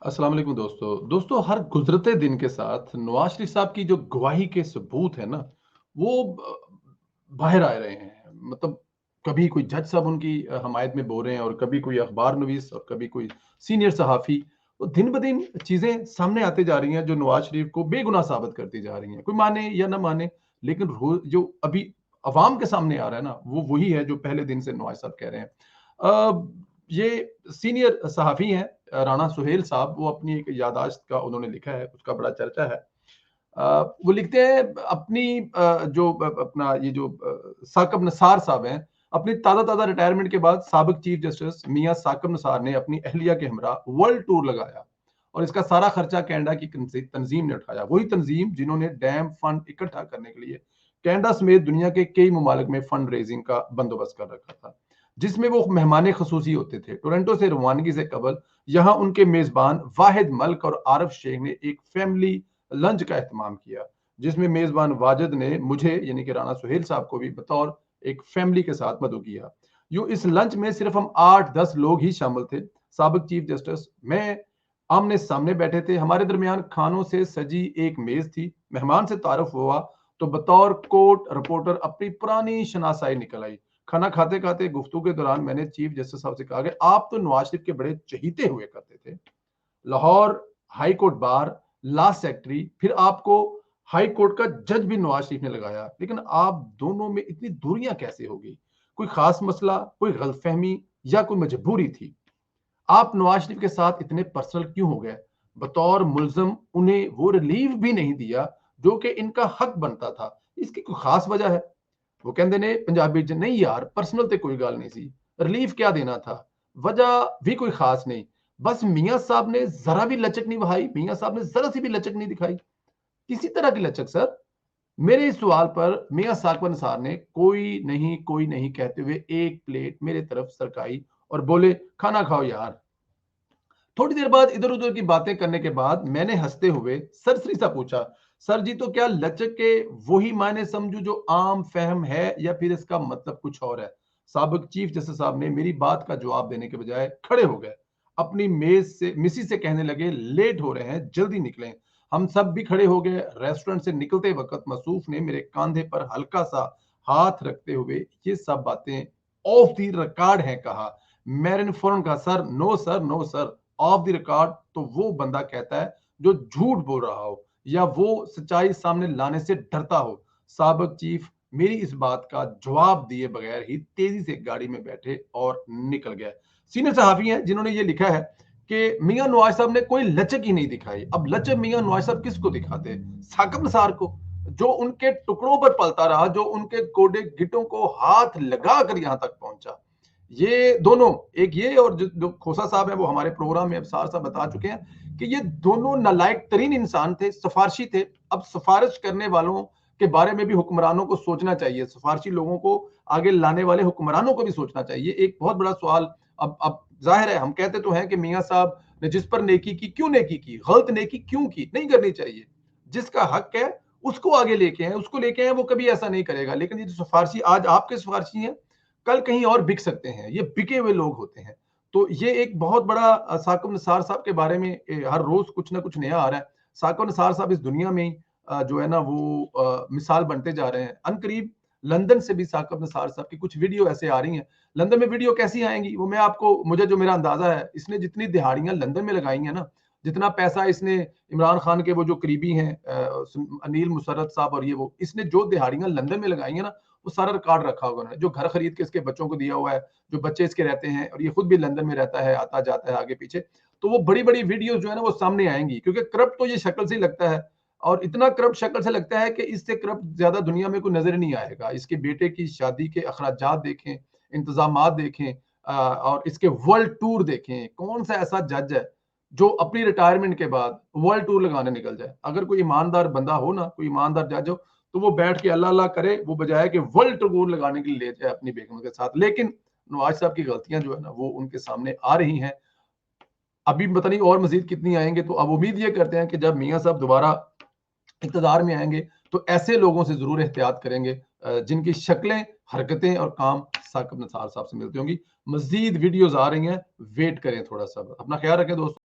अस्सलाम वालेकुम दोस्तों हर गुजरते दिन के साथ नवाज शरीफ साहब की जो गवाही के सबूत है ना वो बाहर आ रहे हैं। मतलब कभी कोई जज साहब उनकी हमायत में बोल रहे हैं और कभी कोई अखबार नवीस और कभी कोई सीनियर सहाफी। तो दिन ब दिन चीजें सामने आते जा रही हैं जो नवाज शरीफ को बेगुनाह साबित करती जा रही हैं, कोई माने या ना माने। लेकिन जो अभी अवाम के सामने आ रहा है ना वो वही है जो पहले दिन से नवाज साहब कह रहे हैं। ये सीनियर सहाफ़ी हैं राणा सुहेल साहब, वो अपनी एक याददाश्त का उन्होंने लिखा है, उसका बड़ा चर्चा है। वो लिखते हैं अपनी जो अपना ये जो साकब नसार साहब हैं, अपनी ताज़ा-ताज़ा रिटायरमेंट के बाद साबिक चीफ जस्टिस मियाँ साकब नसार ने अपनी अहलिया के हमरा वर्ल्ड टूर लगाया और इसका सारा खर्चा कनाडा की तंजीम ने उठाया। वही तंजीम जिन्होंने डैम फंड इकट्ठा करने के लिए कनाडा समेत दुनिया के कई ममालिक में फंड रेजिंग का बंदोबस्त कर रखा था, जिसमें वो मेहमान खसूसी होते थे। टोरंटो से रवानगी से कबल यहाँ उनके मेजबान वाहिद मल्क और आरफ शेख ने एक फैमिली लंच का एहतमाम किया, जिसमें मेजबान वाजिद ने मुझे यानी कि राणा सुहेल साहब को भी बतौर एक फैमिली के साथ मदऊ किया। यूं इस लंच में सिर्फ हम 8-10 लोग ही शामिल थे। साबिक चीफ जस्टिस मैं आमने सामने बैठे थे, हमारे दरमियान खानों से सजी एक मेज थी। मेहमान से तारुफ हुआ तो बतौर कोर्ट रिपोर्टर अपनी पुरानी शनासाई निकल आई। खाना खाते खाते गुफ्तगू के दौरान मैंने चीफ जस्टिस साहब से कहा कि आप तो नवाज शरीफ के बड़े चहीते हुए करते थे, Lahore high court bar law secretary, फिर आपको हाई कोर्ट का जज भी नवाज शरीफ ने लगाया, लेकिन आप दोनों में इतनी दूरियां कैसे हो गई? कोई खास मसला, कोई गलतफहमी या कोई मजबूरी थी? आप नवाज शरीफ के साथ इतने पर्सनल क्यों हो गए? बतौर मुल्जम उन्हें वो रिलीफ भी नहीं दिया जो कि इनका हक बनता था। इसकी कोई खास वजह है? वो कहते ने पंजाबी च नहीं यार, पर्सनल ते कोई गल नहीं सी, रिलीफ क्या देना था, वजह भी कोई खास नहीं, बस मियाँ साहब ने जरा भी लचक नहीं बहाई, मियाँ साहब ने जरा सी भी लचक नहीं दिखाई। किसी तरह की लचक सर? मेरे इस सवाल पर मियाँ साकब निसार ने कोई नहीं कहते हुए एक प्लेट मेरे तरफ सरकाई और बोले, खाना खाओ यार। थोड़ी देर बाद इधर उधर की बातें करने के बाद मैंने हंसते हुए सरसरी सा पूछा, सर जी तो क्या लचक के वही मायने समझू जो आम फहम है या फिर इसका मतलब कुछ और है? साबिक चीफ जस्टिस साहब ने मेरी बात का जवाब देने के बजाय खड़े हो गए, अपनी मेज से मिसी से कहने लगे, लेट हो रहे हैं, जल्दी निकलें। हम सब भी खड़े हो गए। रेस्टोरेंट से निकलते वक्त मसूफ ने मेरे कंधे पर हल्का सा हाथ रखते हुए ये सब बातें ऑफ द रिकॉर्ड हैं कहा। मैंने फौरन कहा, sir no sir, no sir, off the record तो वो बंदा कहता है जो झूठ बोल रहा हो या वो सच्चाई सामने लाने से डरता हो। साबिक चीफ मेरी इस बात का जवाब दिए बगैर ही तेजी से गाड़ी में बैठे और निकल गए। सीनियर सहाफी हैं जिन्होंने ये लिखा है कि मियां नवाज साहब ने कोई लचक ही नहीं दिखाई। अब लचक मियां नवाज साहब किसको दिखाते? साकिब निसार को, जो उनके टुकड़ों पर पलता रहा, जो उनके गोडे गिटों को हाथ लगाकर यहां तक पहुंचा। ये दोनों, एक ये और जो खोसा साहब है वो हमारे प्रोग्राम में अफसार साहब बता चुके हैं कि ये दोनों नालायक तरीन इंसान थे, सिफारशी थे। अब सिफारिश करने वालों के बारे में भी हुक्मरानों को सोचना चाहिए, सिफारशी लोगों को आगे लाने वाले हुक्मरानों को भी सोचना चाहिए। एक बहुत बड़ा सवाल, अब जाहिर है हम कहते तो हैं कि मियाँ साहब ने जिस पर नेकी की, क्यों नेकी की, गलत नेकी क्यों की, नहीं करनी चाहिए। जिसका हक है उसको आगे लेके आए, उसको लेके आए, वो कभी ऐसा नहीं करेगा। लेकिन ये जो सिफारशी आज आपके सिफारशी हैं, कल कहीं और बिक सकते हैं, ये बिके हुए लोग होते हैं। तो ये एक बहुत बड़ा साकिब निसार साहब के बारे में हर रोज कुछ ना कुछ नया आ रहा है। साकिब निसार साहब इस दुनिया में ही जो है ना वो मिसाल बनते जा रहे हैं। अनकरीब लंदन से भी साकिब निसार साहब की कुछ वीडियो ऐसे आ रही हैं। लंदन में वीडियो कैसी आएंगी वो मैं आपको, मुझे जो मेरा अंदाजा है, इसने जितनी दिहाड़ियां लंदन में लगाई हैं ना, जितना पैसा इसने इमरान खान के वो जो करीबी हैं अनिल मुसर्रत साहब और ये वो, इसने जो दिहाड़ियां लंदन में लगाई हैं ना, वो सारा रिकॉर्ड रखा होगा उन्होंने, जो घर खरीद के इसके बच्चों को दिया हुआ है, जो बच्चे इसके रहते हैं, और ये खुद भी लंदन में रहता है, आता जाता है आगे पीछे। तो वो बड़ी बड़ी वीडियो जो है ना वो सामने आएंगी, क्योंकि करप्ट तो ये शक्ल से ही लगता है, और इतना करप्ट शक्ल से लगता है कि इससे करप्ट ज्यादा दुनिया में कोई नजर नहीं आएगा। इसके बेटे की शादी के अखराजात देखें, इंतजाम देखें, और इसके वर्ल्ड टूर देखें। कौन सा ऐसा जज है जो अपनी रिटायरमेंट के बाद वर्ल्ड टूर लगाने निकल जाए? अगर कोई ईमानदार बंदा हो ना, कोई ईमानदार जज हो, तो वो बैठ के अल्लाह अल्लाह करे, वो बजाय कि वर्ल्ड टूर लगाने के लिए ले जाए अपनी बेगम के साथ। लेकिन नवाज साहब की गलतियां जो है ना वो उनके सामने आ रही हैं। अभी पता नहीं और मजीद कितनी आएंगे। तो अब उम्मीद ये करते हैं कि जब मियाँ साहब दोबारा इक़्तिदार में आएंगे तो ऐसे लोगों से जरूर एहतियात करेंगे जिनकी शक्लें, हरकतें और काम साकिब निसार साहब से मिलती होंगी। मजीद वीडियोस आ रही हैं, वेट करें थोड़ा सा। अपना ख्याल रखें दोस्तों।